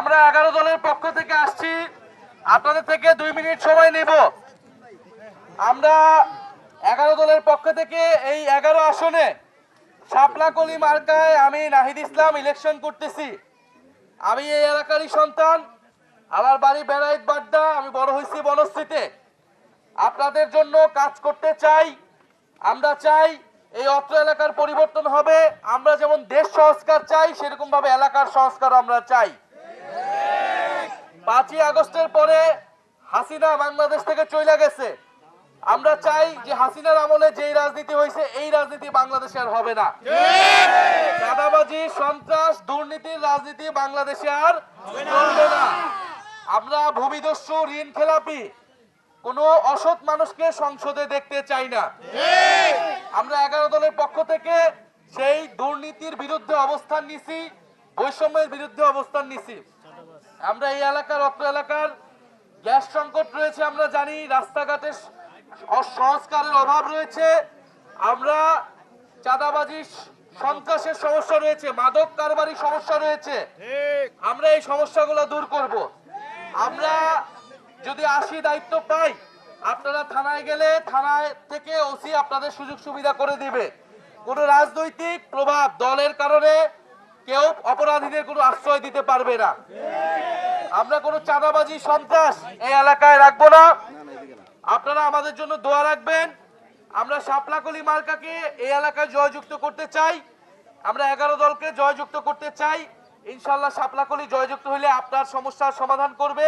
আমরা 11 দলের পক্ষ থেকে আসছি, আপনাদের থেকে 2 মিনিট সময় নেব। আমরা 11 দলের পক্ষ থেকে এই 11 আসনে শাপলাকলি মার্কায় আমি নাহিদ ইসলাম ইলেকশন করতেছি। আমি এই এলাকারই সন্তান, আমার বাড়ি বেড়াইত বাড্ডা, আমি বড় হয়েছি বনশ্রীতে। আপনাদের জন্য কাজ করতে চাই। আমরা চাই এই অত্র এলাকার পরিবর্তন হবে। আমরা যেমন দেশ সংস্কার চাই, সেরকম ভাবে এলাকার সংস্কার আমরা চাই। 5ই আগস্টের পরে হাসিনা বাংলাদেশ থেকে চলে গেছে। আমরা চাই যে হাসিনার আমলে যেই রাজনীতি হয়েছে এই রাজনীতি বাংলাদেশে আর হবে না। চাঁদাবাজি, সন্ত্রাস, দুর্নীতির রাজনীতি বাংলাদেশে আর চলবে না। আমরা ভূমিদস্যু, ঋণ খেলাপি কোন অসৎ মানুষকে সংসদে দেখতে চাই না। আমরা 11 দলের পক্ষ থেকে সেই দুর্নীতির বিরুদ্ধে অবস্থান নিছি, বৈষম্যের বিরুদ্ধে অবস্থান নিছি। আমরা এই এলাকার, অত্র এলাকার গ্যাস সংকট রয়েছে, আমরা জানি। রাস্তাঘাটের সংস্কারের অভাব রয়েছে। আমরা চাঁদাবাজি, সন্ত্রাসের সমস্যা রয়েছে, মাদক কারবারি সমস্যা রয়েছে। আমরা এই সমস্যাগুলো দূর করব। আমরা যদি দায়িত্ব পাই, আপনারা থানায় গেলে থানায় থেকে ওসি আপনাদের সুযোগ সুবিধা করে দিবে। কোন রাজনৈতিক প্রভাব, দলের কারণে কেউ অপরাধীদের কোনো আশ্রয় দিতে পারবে না। আমরা কোনো চাঁদাবাজি, সন্ত্রাস এই এলাকায় রাখবো না। আপনারা আমাদের জন্য দোয়া রাখবেন। আমরা শাপলাকলি মার্কাকে এই এলাকায় জয়যুক্ত করতে চাই। আমরা 11 দলকে জয়যুক্ত করতে চাই। ইনশাআল্লাহ শাপলাকলি জয়যুক্ত হলে আপনার সমস্যার সমাধান করবে।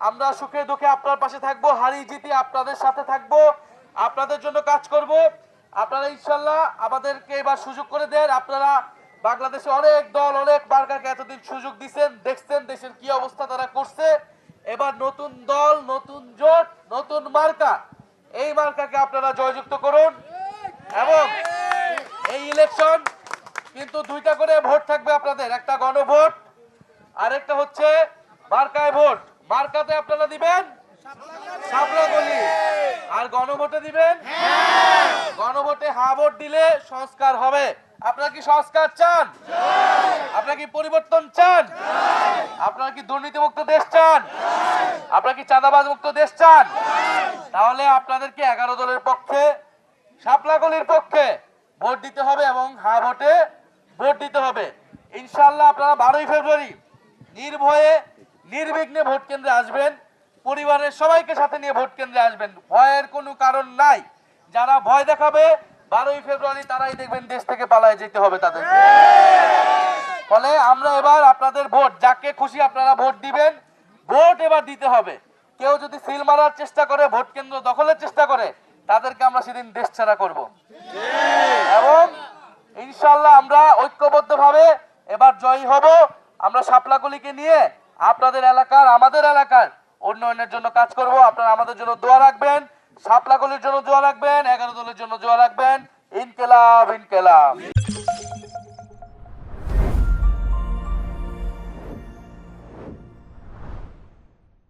আমরা সুখে দুঃখে আপনার পাশে থাকবো, হারি জিতি আপনাদের সাথে থাকবো, আপনাদের জন্য কাজ করব। আপনারা ইনশাআল্লাহ আমাদেরকে এবার সুযোগ করে দেন। আপনারা বাংলাদেশে অনেক দল, অনেক মার্কাকে এতদিন সুযোগ দিচ্ছেন, দেখছেন দেশের কি অবস্থা তারা করছে। এবার নতুন দল, নতুন জোট, নতুন মার্কা, এই মার্কাকে আপনারা জয়যুক্ত করুন। এবং এই ইলেকশন কিন্তু 2টা করে ভোট থাকবে আপনাদের, একটা গণভোট আর একটা হচ্ছে মার্কায় ভোট। মার্কাতে আপনারা দিবেন শাপলাকলি, আর গণভোটে দিবেন গণভোটে হ্যাঁ ভোট দিলে সংস্কার হবে। আপনারা কি সংস্কার চান? আপনারা কি পরিবর্তন চান? আপনারা কি দুর্নীতিমুক্ত দেশ চান? আপনারা কি চাঁদাবাজ মুক্ত দেশ চান? তাহলে আপনাদেরকে 11 দলের পক্ষে, শাপলাকলির পক্ষে ভোট দিতে হবে এবং হ্যাঁ ভোটে ভোট দিতে হবে। ইনশাআল্লাহ আপনারা 12ই ফেব্রুয়ারি নির্ভয়ে, নির্বিঘ্নে ভোট কেন্দ্রে আসবেন। পরিবারের সবাইকে সাথে নিয়ে ভোট কেন্দ্রে আসবেন। ভয়ের কোনো কারণ নাই। যারা ভয় দেখাবে 12ই ফেব্রুয়ারি তারাই দেখবেন দেশ থেকে পালায় যেতে হবে তাদেরকে। ফলে আমরা এবার আপনাদের ভোট, যাকে খুশি আপনারা ভোট দিবেন। ভোট এবার দিতে হবে। কেউ যদি সিল মারার চেষ্টা করে, ভোট কেন্দ্র দখলের চেষ্টা করে, তাদেরকে আমরা সেদিন দেশ ছাড়া করব। এবং ইনশাআল্লাহ আমরা ঐক্যবদ্ধভাবে এবার জয়ী হব। আমরা শাপলাকলিকে নিয়ে আপনাদের এলাকার, আমাদের এলাকার উন্নয়নের জন্য কাজ করব। আপনারা আমাদের জন্য দোয়া রাখবেন, শাপলাকলির জন্য দোয়া রাখবেন, 11 দলের জন্য দোয়া রাখবেন। ইনকিলাব, ইনকিলাব।